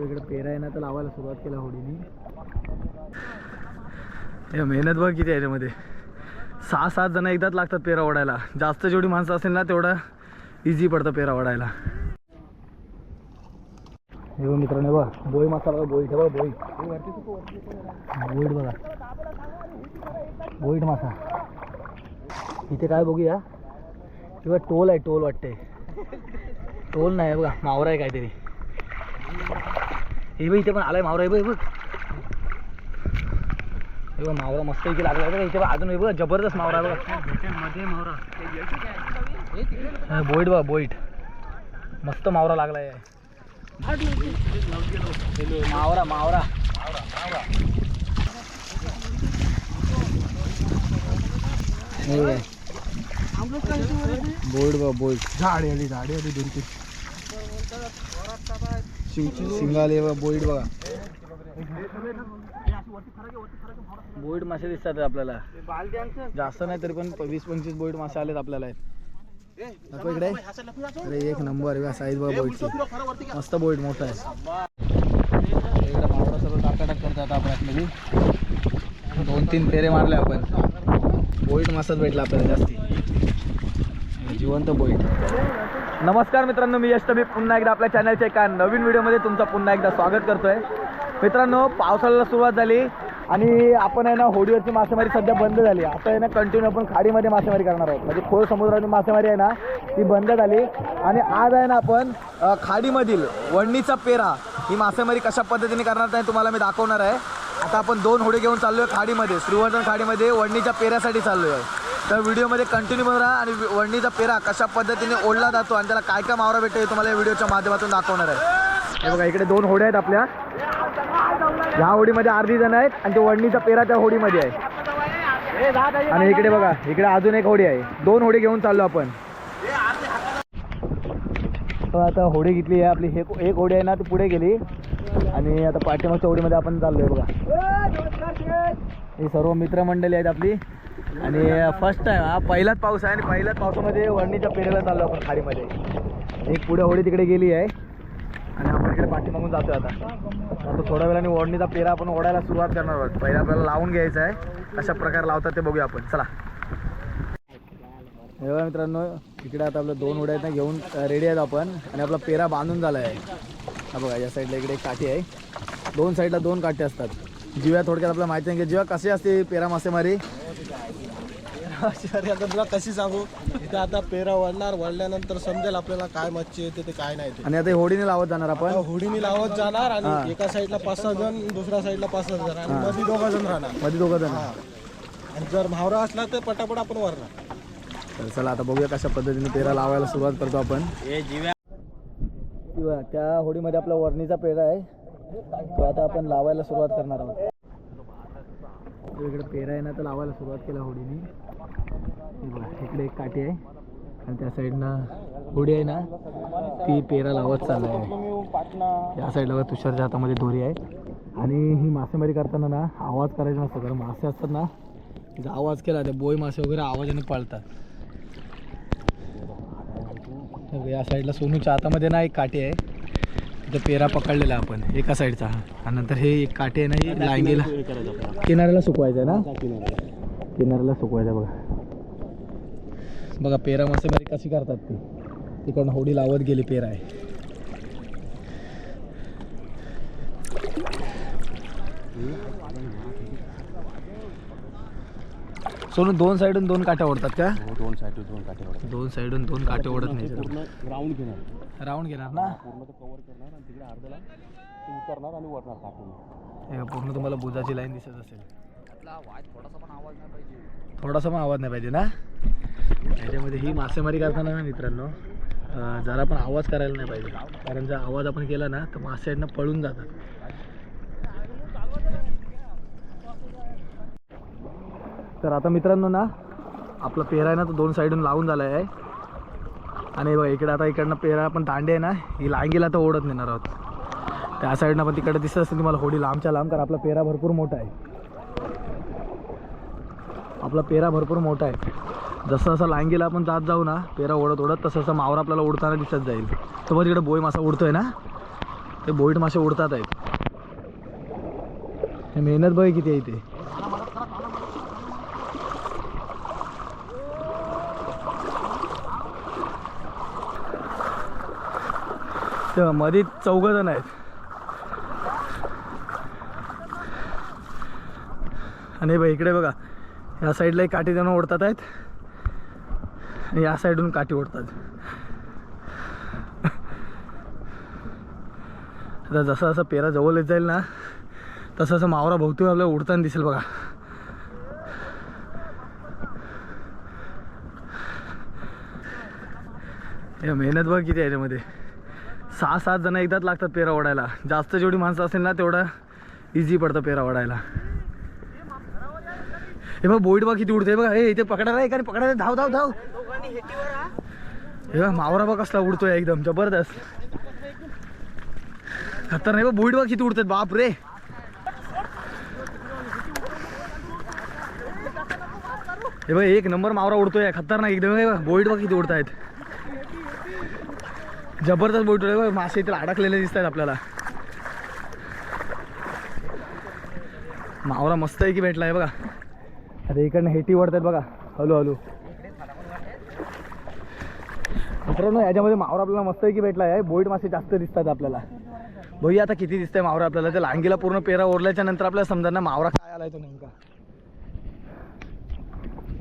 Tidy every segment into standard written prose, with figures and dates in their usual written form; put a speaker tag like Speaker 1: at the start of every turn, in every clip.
Speaker 1: इकडे पेरा आहे ना तर लावायला सुरुवात केला होडीने. मेहनत बघ किती आहे याच्यामध्ये. 6-7 जण एकदाच लागतात पेरा ओढायला. जास्त जेवढी माणसं असेल ना तेवढं इझी पडतं पेरा ओढायला. हे मित्रांनो बघा बोई मासा बघा. बोईट बघा बोईट. बोईट बघा बोईट मासा. इथे काय बघूया किंवा टोल आहे. टोल वाटते. टोल नाही बघा मावरा आहे काहीतरी. हे बघ इथे पण आलाय मावरा. हे बघ हे बघ मावरा मस्त इथे लागला आहे. इथे अजून हे बघा जबरदस्त मावरा आहे बघा. मध्ये मावरा बोईट बघा बोईट. मस्त मावरा लागला आहे. मावरा मावरा बोईट बघा बोईट. झाडी आली दोन तीन शिंगाले बघा. बोईट बघा. बोईट मासे दिसतात आपल्याला. जास्त नाही तरी पण 20-25 बोईट मासे आलेत आपल्याला. इकडे अरे एक नंबर साईज बघा बोईटची. मस्त बोईट मोठा आहे. इकडे मावळा सर्व टाकाटाक करतात आपण आतमध्ये. 2-3 फेरे मारले आपण. बोईट मासाच भेटला आपल्याला जास्ती. जिवंत बोईट. नमस्कार मित्रांनो, मी यश. मी पुन्हा एकदा आपल्या चॅनलच्या एका नवीन व्हिडिओमध्ये तुमचं पुन्हा एकदा स्वागत करतोय. मित्रांनो पावसाळ्याला सुरुवात झाली आणि आपण आहे ना होडीवरची मासेमारी सध्या बंद झाली. आता आहे ना कंटिन्यू आपण खाडीमध्ये मासेमारी करणार आहोत. म्हणजे खोल समुद्राची मासेमारी आहे ना ती बंद झाली. आणि आज आहे ना आपण खाडीमधील वडणीचा पेरा ही मासेमारी कशा पद्धतीने करणार आहे तुम्हाला मी दाखवणार आहे. आता आपण 2 होडी घेऊन चाललो आहे खाडीमध्ये. श्रीवर्धन खाडीमध्ये वडणीच्या पेऱ्यासाठी चाललो आहे. तर व्हिडिओमध्ये कंटिन्यू बघा आणि वडणीचा पेरा कशा पद्धतीने ओढला जातो आणि त्याला काय काय मावरा भेटतो हे तुम्हाला या व्हिडिओच्या माध्यमातून दाखवणार आहे. हे बघा इकडे 2 होड्या आहेत आपल्या. ह्या होडीमध्ये अर्धी जण आहेत आणि तो वडणीचा पेरा त्या होडीमध्ये आहे. आणि इकडे बघा इकडे अजून एक होडी आहे. 2 होडी घेऊन चाललो आपण. तर आता होडी घेतली आहे आपली. एक होडी आहे ना ती पुढे गेली आणि आता पाठीमागच्या होडीमध्ये आपण चाललो आहे बघा. हे सर्व मित्रमंडळी आहेत आपली. आणि फर्स्ट टाइम हा पहिलाच पाऊस आहे आणि पहिल्याच पावसामध्ये वडणीच्या पेऱ्याला चाललो आपण खाडीमध्ये. एक पुढे होडी तिकडे गेली आहे आणि आपण इकडे पाठीमागून जातोय. आता थोड्या वेळाने वडणीचा पेरा आपण ओढायला सुरुवात करणार आहोत. पहिला आपल्याला लावून घ्यायचं आहे. कशा प्रकारे लावतात ते बघूया आपण. चला हे बघा मित्रांनो इकडे आता आपल्या 2 होड्या आहेत ना घेऊन रेडी आहेत आपण. आणि आपला पेरा बांधून झाला आहे. हा बघा या साईडला इकडे एक काठी आहे. 2 साईडला 2 काठी असतात. जिव्या थोडक्यात आपल्याला माहिती नाही की जिव्या कशी असते पेरा मासेमारी.
Speaker 2: आता तुला कशी सांगू. इथे आता पेरा वळल्यानंतर समजेल आपल्याला काय मच्छी येते ते काय नाही.
Speaker 1: आणि आता होडीने लावत जाणार आपण.
Speaker 2: होडीने लावत जाणार आणि एका साईडला 5-6 जण दुसऱ्या साईडला 5-6 जण आणि मध्ये 2 जण राहणार.
Speaker 1: मध्ये 2 जण.
Speaker 2: आणि जर म्हावरा असला तर पटापट आपण वरणार.
Speaker 1: तर चला आता बघूया कशा पद्धतीने पेरा लावायला सुरुवात करतो आपण. त्या होडीमध्ये आपला वडणीचा पेरा आहे. तो आता आपण लावायला सुरुवात करणार आहोत. इकडे पेरा आहे ना तर लावायला सुरुवात केला होडीने. इकडे एक काठी आहे आणि त्या साईडनं होडी आहे ना ती पेरा लावत चालली आहे. या साईडला तुषारच्या हातामध्ये दोरी आहे. आणि ही मासेमारी करताना ना आवाज करायचा नसतो. कारण मासे असतात ना तिचा आवाज केला ते बोई मासे वगैरे आवाजाने पळतात. या साईडला सोनूच्या हातामध्ये ना एक काठी आहे. तिथं पेरा पकडलेला आपण एका साईडचा. आणि नंतर हे एक काठी आहे ना ही लांगीला किनाऱ्याला सुकवायचं आहे ना. किनाऱ्याला सुकवायचं बघा. बघा पेरा मासेमारी कशी करतात ती. तिकडून होडी लावत गेली पेरा आहे. सोनू 2 साईडून 2 काठ्या ओढतात का.
Speaker 2: 2 साईडून 2 काठे ओढतात.
Speaker 1: 2 साईडून 2 काठे ओढत नाही.
Speaker 2: राऊंड घेणार.
Speaker 1: राऊंड घेणार ना.
Speaker 2: पूर्ण कव्हर करणार आणि तिकडे अर्ध्याला उतरणार आणि वरणार टाकून.
Speaker 1: पूर्ण तुम्हाला बुजाची लाईन दिसत असेल. थोडासा पण आवाज नाही पाहिजे ना. याच्यामध्ये ही मासेमारी करताना ना मित्रांनो जरा पण आवाज करायला नाही पाहिजे. कारण जर आवाज आपण केला ना तर मासे आहेत ना पळून जातात. तर आता मित्रांनो ना आपला पेरा आहे ना तो 2 साईडून लावून झाला आहे. आणि बघा इकडे आता इकडनं पेरा आपण दांडे आहे ना ही लांगीला तर ओढत नेणार आहोत. त्या साईडनं पण तिकडे दिसत असेल तुम्हाला होडी लांबच्या लांब. कारण आपला पेरा भरपूर मोठा आहे. आपला पेरा भरपूर मोठा आहे. जसं जसं लांगीला आपण जात जाऊ ना पेरा ओढत ओढत तसं तसं मावरा आपल्याला उडताना दिसत जाईल. तर बघ तिकडे बोई मासा उडतोय ना ते बोईट मासे उडतात आहेत. हे मेहनत बघ किती आहे इथे. मध्ये 4 जण आहेत आणि बघ इकडे बघा या साईडला एक काठी जण ओढतात आहेत आणि या साईडून काठी ओढतात. आता जसं जसं पेरा जवळ येत जाईल ना तसं असं मावरा भोवती आपल्याला उडताना दिसेल बघा. हे मेहनत बघ किती आहे याच्यामध्ये. 6-7 जण एकदाच लागतात पेरा ओढायला. जास्त जेवढी माणसं असेल ना तेवढा इझी पडतं पेरा ओढायला. हे बघ बोईट बघ किती उडते बघा. हे इथे पकडायला एकाने पकडायला धाव धाव धाव. हे बघ मावरा बघ कसला उडतोय एकदम जबरदस्त खतर नाही बघ. बोईट बघ किती उडतात बाप रे. हे बघ एक नंबर मावरा उडतोय खतरनाक एकदम. हे बघ बोईट बघ किती उडतायत जबरदस्त बोईट उडतोय. मासे इथे अडकलेले दिसत आहेत आपल्याला. मावरा मस्त आहे की भेटला आहे बघा. आता इकडनं हेटी वडतात बघा हळूहळू. मित्रांनो याच्यामध्ये मावरा आपल्याला मस्त आहे की भेटला आहे. बोईट मासे जास्त दिसतात आपल्याला. बघूया आता किती दिसतंय मावरा आपल्याला. त्या लांगीला पूर्ण पेरा ओढल्याच्या नंतर आपल्याला समजा ना मावरा काय आलाय तो नेमका.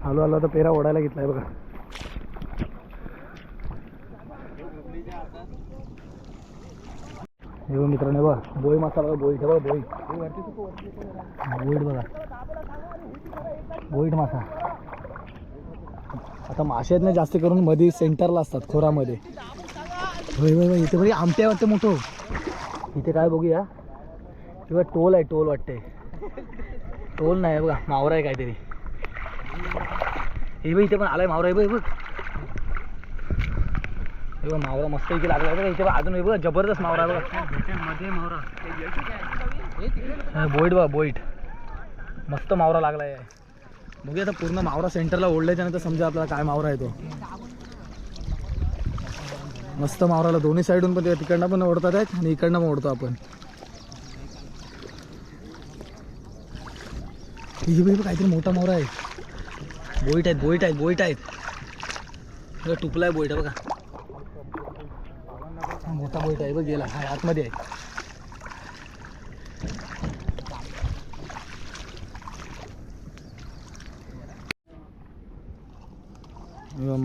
Speaker 1: हळूहळू आता पेरा ओढायला घेतलाय बघा. हे बघ मित्रांनो बघा बोई मासा बघा. बोईट बघा बोईट बोईट बघा बोईट मासा. आता मासे आहेत ना जास्त करून मध्ये सेंटरला असतात खोरामध्ये. होय होय होय इथे बघा आमट्या वाटतं मोठं. इथे काय बघूया किंवा टोल आहे. टोल वाटते टोल नाही बघा मावरा आहे काहीतरी. हे बघ इथे पण आलाय मावरा. हे बघ बघ हे बघ मावरा मस्त इथे लागला बघा. इथे बघ अजून हे बघा जबरदस्त मावरा आहे बघा. बोईट बघा बोईट मस्त मावरा लागला आहे. बघूया आता पूर्ण मावरा सेंटरला ओढल्याच्या नंतर समजा आपल्याला काय मावरा आहे तो. मस्त मावराला दोन्ही साईडून पण तिकडनं पण ओढतात आहेत आणि इकडनं पण ओढतो आपण. हे बघ काहीतरी मोठा मावरा आहे. बोईट आहेत बोईट आहेत बोईट आहेत. टुपला आहे बोईट बघा. मोठा बोईट आहे बघ गेला हा आतमध्ये आहे.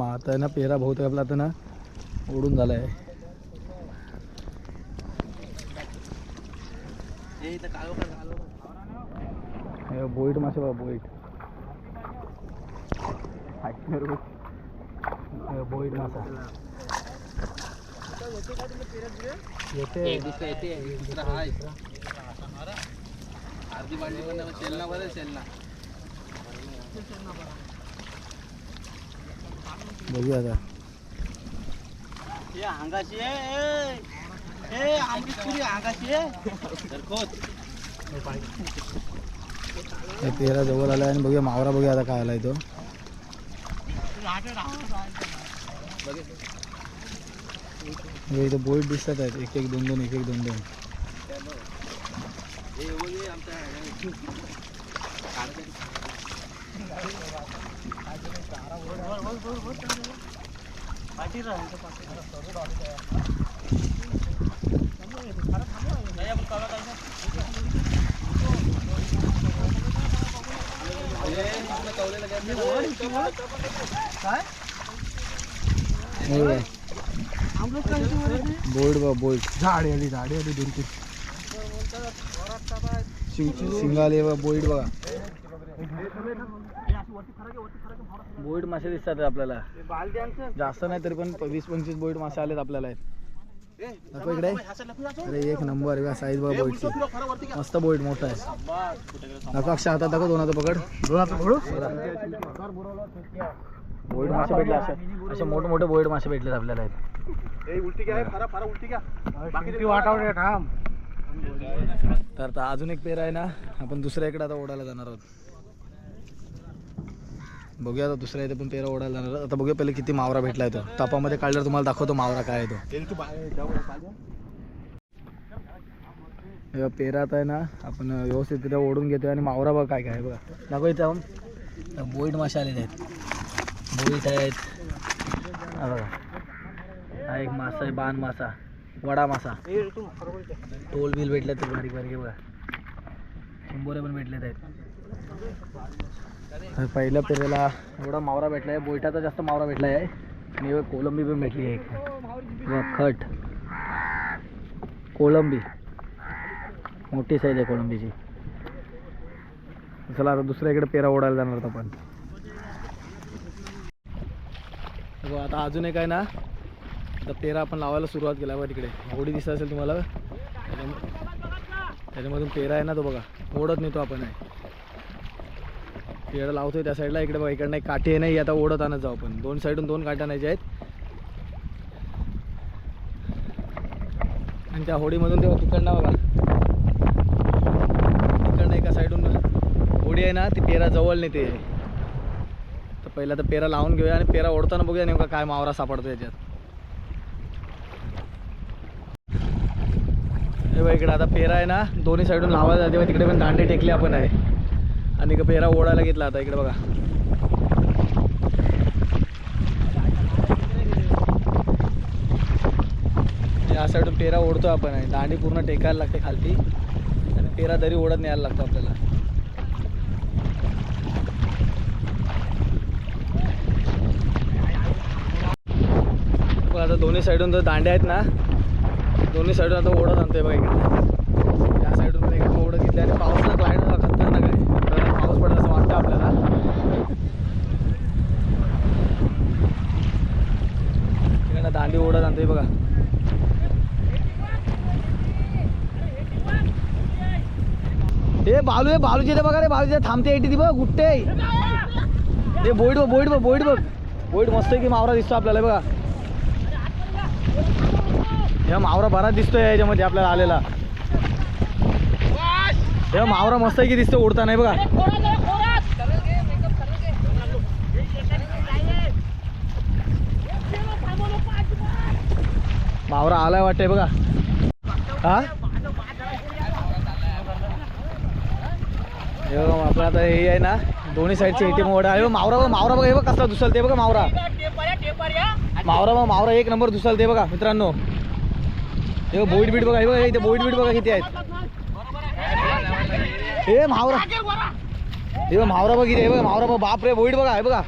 Speaker 1: आता आहे ना पेरा बहुत आपला आता ना ओढून झाला आहे. बोईट मासे बघा बोईट बोईट मासा येते. बघूया आता पेरा जवळ आलाय आणि बघूया मावरा. बघूया आता काय आलाय तो. इथं बोईट दिसतात आहेत 1-1 2-2 1-1 2-2. बोर्ड बा बोर्ड झाडी आली 2-3 शिंगाले बा बोईट बघा. बोईट मासे दिसतात आपल्याला जास्त नाही तरी पण 20-25 बोईट मासे आलेत आपल्याला. दाखव इकडे. अरे एक नंबर साईज बघा बोईटची मस्त बोईट मोठा आहे. दाखव अक्षय हातात दाखव. दोनाचं पकड. बोईट मासे भेटले असे मोठे बोईट मासे भेटलेत आपल्याला. तर आता अजून एक पेरा आहे ना आपण दुसऱ्या इकडे आता ओढायला जाणार आहोत. बघूया आता दुसऱ्या इथे पण पेरा ओढायला जाणार आहोत. आता बघूया पहिले किती मावरा भेटला आहे तो. तापामध्ये काढल्यावर तुम्हाला दाखवतो मावरा काय आहे तो. हे पेरात आहे ना आपण व्यवस्थित तिथे ओढून घेतो आणि मावरा बघा काय काय आहे बघा. दाखव इथं बोईट मासे आलेले आहेत. बोईट आहेत हा बघा. हा एक मासा आहे बाण मासा, वडा मासा. टोल बिल भेटले तर बारीक बारीक बघा. शंभोरे पण भेटलेत आहेत. पहिल्या पेरेला एवढा मावरा भेटला आहे. बोईटाचा जास्त मावरा भेटला आहे आणि कोलंबी पण भेटली आहे एक खट कोलंबी. मोठी साईज आहे कोलंबीची. चला आता दुसऱ्या इकडे पेरा ओढायला जाणार होता आपण. आता अजून एक आहे ना, आता पेरा आपण लावायला सुरुवात केला बघा. तिकडे होडी दिसत असेल तुम्हाला, त्याच्यामधून पेरा आहे ना तो बघा. ओढत नेतो आपण आहे पेरा लावतोय त्या साईडला. इकडे बघा इकडनं एक काठी आहे नाही, आता ओढत आणत जाऊ आपण. दोन साईडून दोन काठ्या आणायच्या आहेत आणि त्या होडीमधून तेव्हा तिकडनं बघा तिकडनं एका साईडून होडी आहे ना ती पेरा जवळ नेते. तर पहिला तर पेरा लावून घेऊया आणि पेरा ओढताना बघूया नेमका काय मावरा सापडतो याच्यात. हे बघा इकडे आता पेरा आहे ना दोन्ही साईडून लावायला जाते. तिकडे पण दांडे टेकले आपण आहे आणि पेरा ओढायला घेतला. आता इकडे बघा या साईडून पेरा ओढतो आपण आहे. दांडी पूर्ण टेकायला लागते खालती आणि पेरा दरी ओढत न्यायला लागतो आपल्याला. आता दोन्ही साईडून जर दांड्या आहेत ना दोन्ही साईडून आता ओढत आणतोय बघा. इकडे या साईडून पण इकडे ओढत घेतली आणि पाऊसला क्लायंट खतरनाक आहे. पाऊस पडला असं वाटतं आपल्याला. इकडनं दांडी ओढत आणतोय बघा. हे बालू आहे बालूची ते बघा रे. बालूची थांबते एटी ती बघ गुट्टे. हे बोईट बघ बोईट बघ बोईट बघ. बोईट मस्त आहे की मावरा दिसतो आपल्याला बघा. हे मावरा बराच दिसतोय याच्यामध्ये आपल्याला आलेला. हे मावरा मस्त आहे की दिसतो उडता नाही बघा. मावरा आलाय वाटतंय बघा. हा आपण आता हे आहे ना दोन्ही साईडचे ATM ओढा आहे. मावरा बघ मावरा बघा. हे बघ कसला दुसलते बघा मावरा. मावरा बघ मावरा एक नंबर दुसलते बघा मित्रांनो. हे बोईट बीट बघा. हे बघा इथे बोईट बीट बघा किती आहेत. हे मावरा हे बघ मावरा बघ किती आहे बघा. मावरा बघ बाप रे. बोईट बघा हे बघा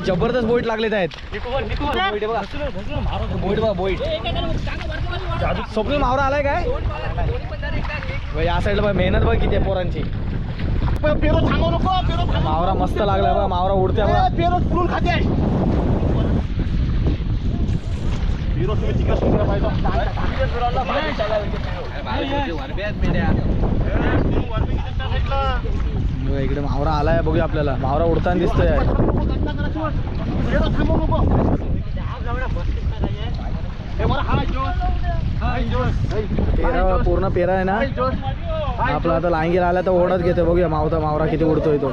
Speaker 1: जबरदस्त बोईट लागलेत आहेत. बोईट बघा बोईट बघा बोईट. स्वप्नील मावरा आलाय काय या साईडला बघा. मेहनत बघा किती आहे पोरांची. मावरा मस्त लागलाय बघा. मावरा उडते बघा. इकडे मावरा आलाय बघूया आपल्याला. मावरा उडताना दिसतोय. पेरा पूर्ण पेरा आहे ना आपला. आता लांगीला आला तर ओढत घेतो बघूया मावरा किती उडतोय तो.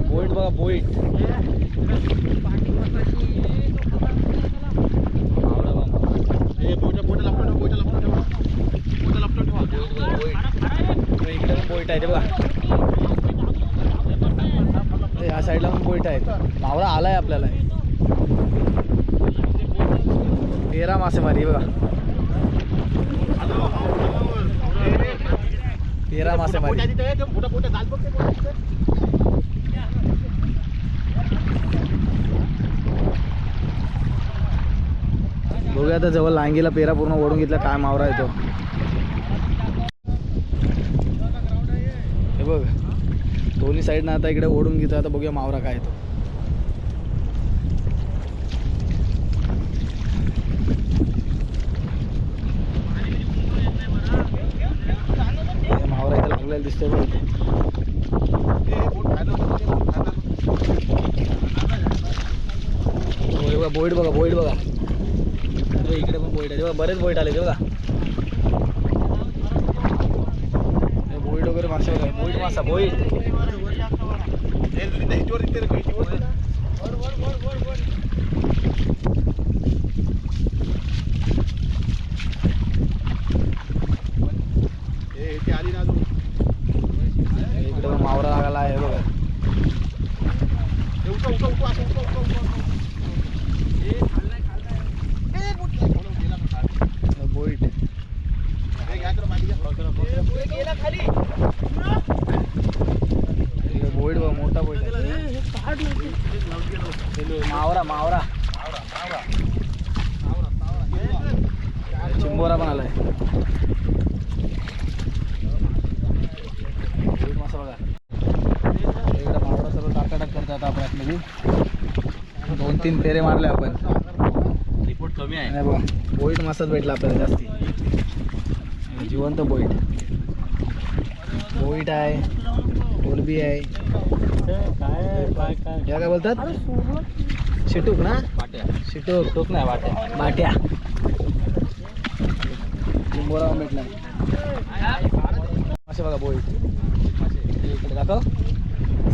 Speaker 1: बोईट बघा बोईट. इकडे पण बोईट आहे ते बघा. या साईडला पण बोईट आहेत. मावरा आलाय आपल्याला. पेरा मासेमारी बघा. पेरा मासेमारी. बघूया आता जवळ लांगीला पेरा पूर्ण ओढून घेतला काय मावरा येतो. हे बघ दोन्ही साईडनं आता इकडे ओढून घेतो. आता बघूया मावरा काय येतो. मावरा इथं लागलेला दिसतोय बघ. बोईट बघा बोईट बघा. इकडे पण बोईट आहे बघा. बरेच बोईट आले ते बघा. बोईट वगैरे मासे बघा. बोईट मासा बोईट. आलाय. बोईड मासा बघा. इकडे मावरा सर्व टाकाटाक करतात आपण आतमध्ये. 2-3 फेरे मारले आपण.
Speaker 3: रिपोर्ट कमी आहे.
Speaker 1: नाही बघा बोईड मासाच भेटला आपल्याला जास्ती. जिवंत बोईड. बोईड आहे, कोलबी आहे. या काय बोलतात? शिटूक ना? शिटूक
Speaker 3: नाही वाटे.
Speaker 1: बाट्या. लिंबोरा भेटला मासे बघा बोईड. इकडे दाखव.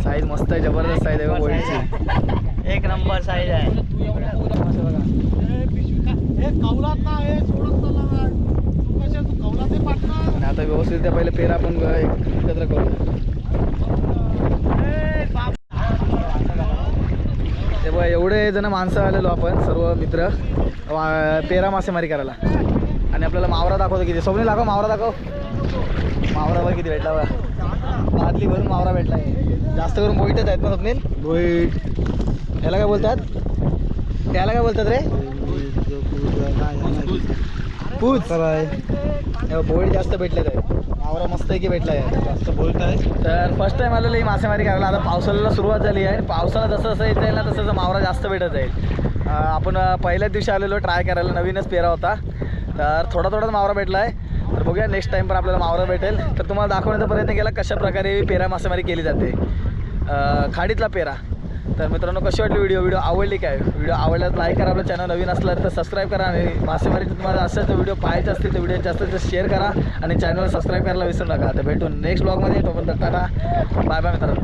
Speaker 1: साईज मस्त आहे, जबरदस्त साईज आहे बोईडची.
Speaker 3: एक नंबर साईज आहे.
Speaker 1: मासे बघा. आणि आता व्यवस्थित त्या पहिले पेरा आपण एकत्र करू. ते बघा एवढे जण माणसं आलेलो आपण सर्व मित्र पेरा मासेमारी करायला. आणि आपल्याला मावरा दाखवतो किती. स्वप्नील दाखव मावरा दाखव. मावरा बघ किती भेटला बघा. बादली भरून मावरा भेटला आहे. जास्त करून बोईटच आहेत ना स्वप्नील. बोईट याला काय बोलतात? त्याला काय बोलतात रे? पूच. बोईट जास्त भेटले आहेत. मावरा मस्त आहे की भेटला आहे.
Speaker 2: जास्त बोलत आहे.
Speaker 1: तर फर्स्ट टाइम आलेलं ही मासेमारी करायला. आता पावसाळ्याला सुरुवात झाली आहे आणि पावसाळा जसं जसं येत जाईल ना तसं मावरा जास्त भेटत जाईल. आपण पहिल्याच दिवशी आलेलो ट्राय करायला. नवीनच पेरा होता तर थोडा मावरा भेटला आहे. तर बघूया नेक्स्ट टाइम पण आपल्याला मावरा भेटेल. तर तुम्हाला दाखवण्याचा प्रयत्न केला कशा प्रकारे पेरा मासेमारी केली जाते. खाडीतला पेरा. तर मित्रांनो कशी वाटली व्हिडिओ आवडली काय? व्हिडिओ आवडल्यास लाईक करा. आपलं चॅनल नवीन असलं तर सबस्क्राईब करा. आणि मासेमारीचं तुम्हाला असंच व्हिडिओ पाहायचे असतील तर व्हिडिओ जास्त जास्त शेअर करा आणि चॅनलला सबस्क्राईब करायला विसरू नका. तर भेटून नेक्स्ट ब्लॉगमध्ये. तोपर्यंत टाटा बाय बाय मित्रांनो.